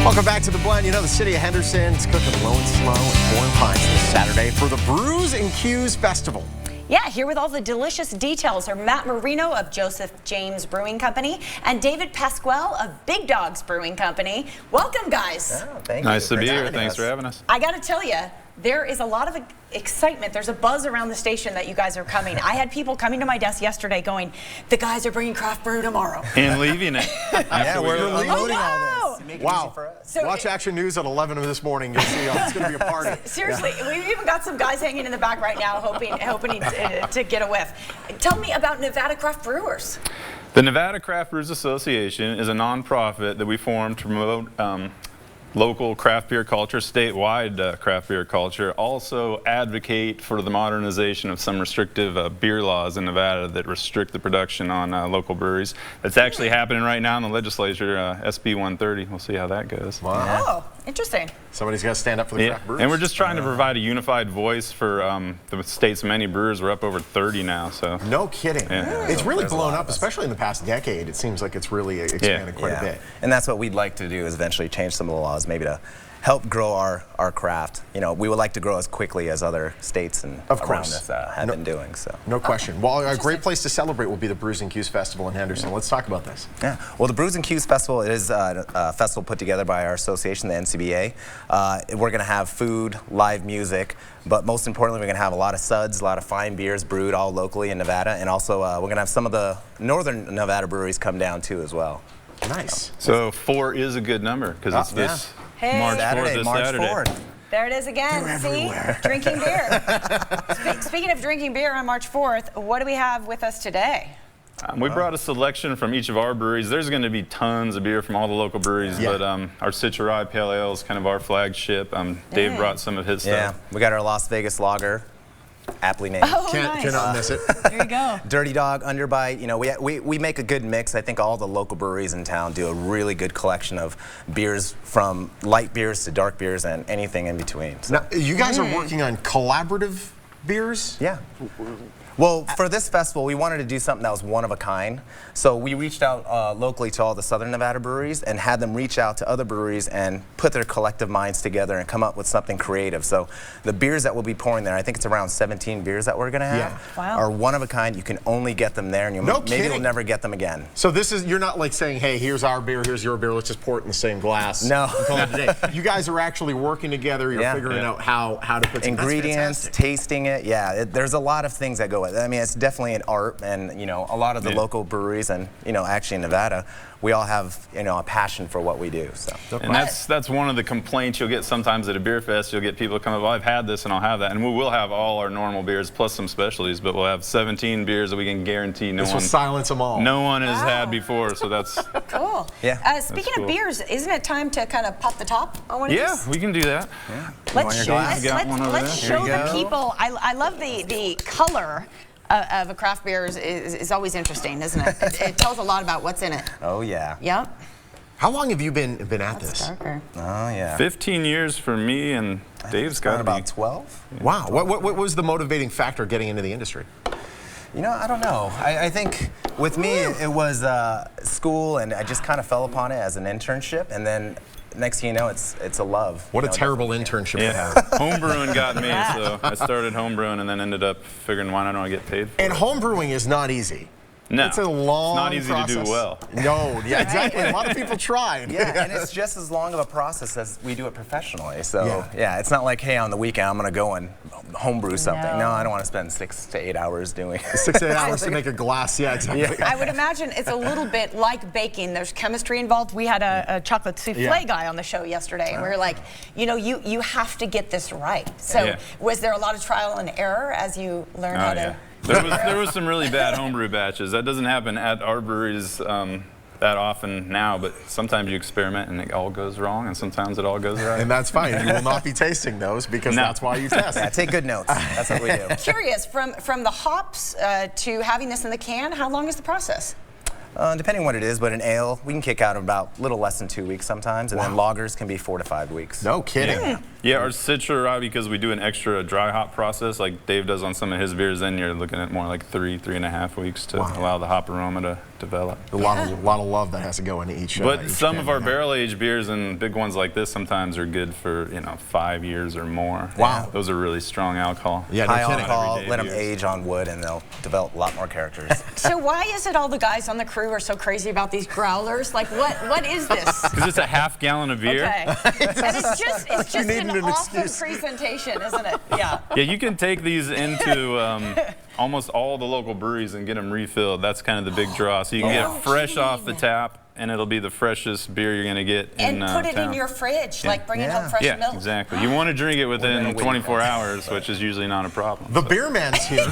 Welcome back to The Blend. You know, the city of Henderson's cooking low and slow with corn pines this Saturday for the Brews-N-Ques Festival. Yeah, here with all the delicious details are Matt Marino of Joseph James Brewing Company and David Pasquale of Big Dogs Brewing Company. Welcome, guys. Oh, thank you. Nice to be here. Thanks for having us. I got to tell you, there is a lot of excitement. There's a buzz around the station that you guys are coming. I had people coming to my desk yesterday going, the guys are bringing craft brew tomorrow. And leaving it. Yeah, we're unloading all this. Make it Wow. easy for us. So Watch Action News at 11 of this morning. You'll see it's going to be a party. Seriously, we've even got some guys hanging in the back right now hoping to get a whiff. Tell me about Nevada Craft Brewers. The Nevada Craft Brewers Association is a nonprofit that we formed to promote local craft beer culture, statewide craft beer culture, also advocate for the modernization of some restrictive beer laws in Nevada that restrict the production on local breweries. That's actually happening right now in the legislature, SB 130. We'll see how that goes. Wow. Oh, interesting. Somebody's got to stand up for the craft brewers. And we're just trying to provide a unified voice for the state's many brewers. We're up over 30 now. So no kidding. Yeah. It's really blown up, especially in the past decade. It seems like it's really expanded quite a bit. And that's what we'd like to do, is eventually change some of the laws, maybe to help grow our craft. You know, we would like to grow as quickly as other states and around us have been doing. So no question. Well, a great place to celebrate will be the Brews-N-Ques Festival in Henderson. Let's talk about this. Yeah. Well, the Brews-N-Ques Festival is a festival put together by our association, the NCBA. We're going to have food, live music, but most importantly, we're going to have a lot of suds, a lot of fine beers brewed all locally in Nevada, and also we're going to have some of the northern Nevada breweries come down too as well. Nice. So 4 is a good number because it's this March 4th, March Saturday. 4th. There it is again. See? Drinking beer. Speaking of drinking beer on March 4th, what do we have with us today? We brought a selection from each of our breweries. There's going to be tons of beer from all the local breweries, but our Citra Rye Pale Ale is kind of our flagship. Dave brought some of his stuff. Yeah, we got our Las Vegas Lager, aptly named. Oh, Cannot miss it. There you go. Dirty Dog, Underbite. You know, we make a good mix. I think all the local breweries in town do a really good collection of beers, from light beers to dark beers and anything in between. So. Now, you guys are working on collaborative beers? Yeah. Well, for this festival, we wanted to do something that was one of a kind. So we reached out locally to all the Southern Nevada breweries and had them reach out to other breweries and put their collective minds together and come up with something creative. So the beers that we'll be pouring there, I think it's around 17 beers that we're going to have, are one of a kind. You can only get them there, and maybe you'll never get them again. So this is, you're not like saying, hey, here's our beer, here's your beer, let's just pour it in the same glass. No. And call it a day. You guys are actually working together. You're figuring out how to put ingredients, tasting it. Yeah, there's a lot of things that go with it. I mean, it's definitely an art, and you know, a lot of the local breweries, and you know, actually in Nevada, we all have, you know, a passion for what we do. So. And that's one of the complaints you'll get sometimes at a beer fest. You'll get people come up, well, I've had this and I'll have that. And we will have all our normal beers plus some specialties, but we'll have 17 beers that we can guarantee this will silence them all. No one has had before, so that's cool. Yeah. Speaking of beers, isn't it time to kind of pop the top on one of these? Yeah, we can do that. Yeah. Let's show the people. I love the color of a craft beer is always interesting, isn't it? It tells a lot about what's in it. Oh yeah. Yep. How long have you been at this? Darker. Oh yeah. 15 years for me, and Dave's got about 12. Yeah. Wow. What was the motivating factor getting into the industry? You know, I don't know. I think with me it was school, and I just kind of fell upon it as an internship, and then next thing you know, it's a love. What a terrible internship to have. Homebrewing got me, so I started homebrewing and then ended up figuring, why don't I get paid for it? And homebrewing is not easy. No, it's a long it's not easy to do well. No, yeah, exactly. A lot of people try. Yeah, and it's just as long of a process as we do it professionally. So yeah, it's not like, hey, on the weekend I'm going to go and homebrew something. No, I don't want to spend 6 to 8 hours doing 6 to 8 hours to make a glass. Yeah, exactly. Yeah. I would imagine it's a little bit like baking. There's chemistry involved. We had a chocolate souffle guy on the show yesterday, and we were like, you know, you have to get this right. So was there a lot of trial and error as you learned how to? There was some really bad homebrew batches. That doesn't happen at our breweries that often now, but sometimes you experiment and it all goes wrong, and sometimes it all goes right. And that's fine. You will not be tasting those because that's why you test. Yeah, take good notes. That's what we do. Curious, from the hops to having this in the can, how long is the process? Depending on what it is, but an ale, we can kick out in about a little less than 2 weeks sometimes, and then lagers can be 4 to 5 weeks. No kidding. Yeah, our Citra Rye, because we do an extra dry hop process like Dave does on some of his beers, then you're looking at more like 3.5 weeks to allow the hop aroma to develop. A lot of love that has to go into each. But each some can, of our barrel-aged beers and big ones like this sometimes are good for 5 years or more. Wow. Those are really strong alcohol. Yeah, no High kidding. alcohol, Everyday let them beers. age on wood, and they'll develop a lot more characters. So why is it all the guys on the crew are so crazy about these growlers? Like, what is this? Because it's a half gallon of beer. Okay. And it's just needed an an awesome excuse. presentation, isn't it? Yeah. Yeah, you can take these into almost all the local breweries and get them refilled. That's kind of the big draw. So you can get it fresh off the tap, and it'll be the freshest beer you're going to get in And put it town. in your fridge, like bring it Yeah. home fresh Yeah, milk. exactly. You want to drink it within 24 hours, which is usually not a problem. The beer man's here.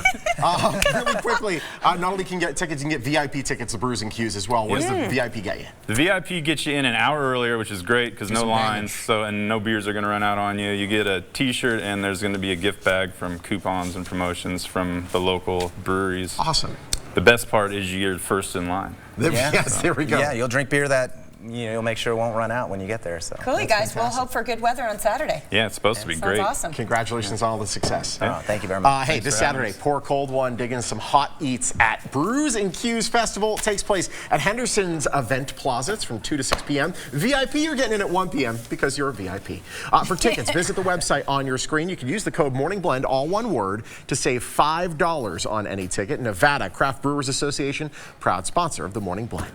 Really quickly, not only can you get tickets, you can get VIP tickets to Brews-N-Ques as well. What does the VIP get you? The VIP gets you in an hour earlier, which is great because no some lines, advantage. and no beers are going to run out on you. You get a T-shirt, and there's going to be a gift bag from coupons and promotions from the local breweries. Awesome. The best part is you're first in line. Yes, there we go. Yeah, you'll drink beer that you'll make sure it won't run out when you get there. So. Cool, you guys. We'll hope for good weather on Saturday. Yeah, it's supposed to be Sounds great. awesome. Congratulations on all the success. Oh, thank you very much. Hey, this for having Saturday, us. pour a cold one, dig in some hot eats at Brews-N-Ques Festival. It takes place at Henderson's Event Plaza. It's from 2 to 6 p.m. VIP, you're getting in at 1 p.m. because you're a VIP. For tickets, visit the website on your screen. You can use the code MORNINGBLEND, all one word, to save $5 on any ticket. Nevada Craft Brewers Association, proud sponsor of the Morning Blend.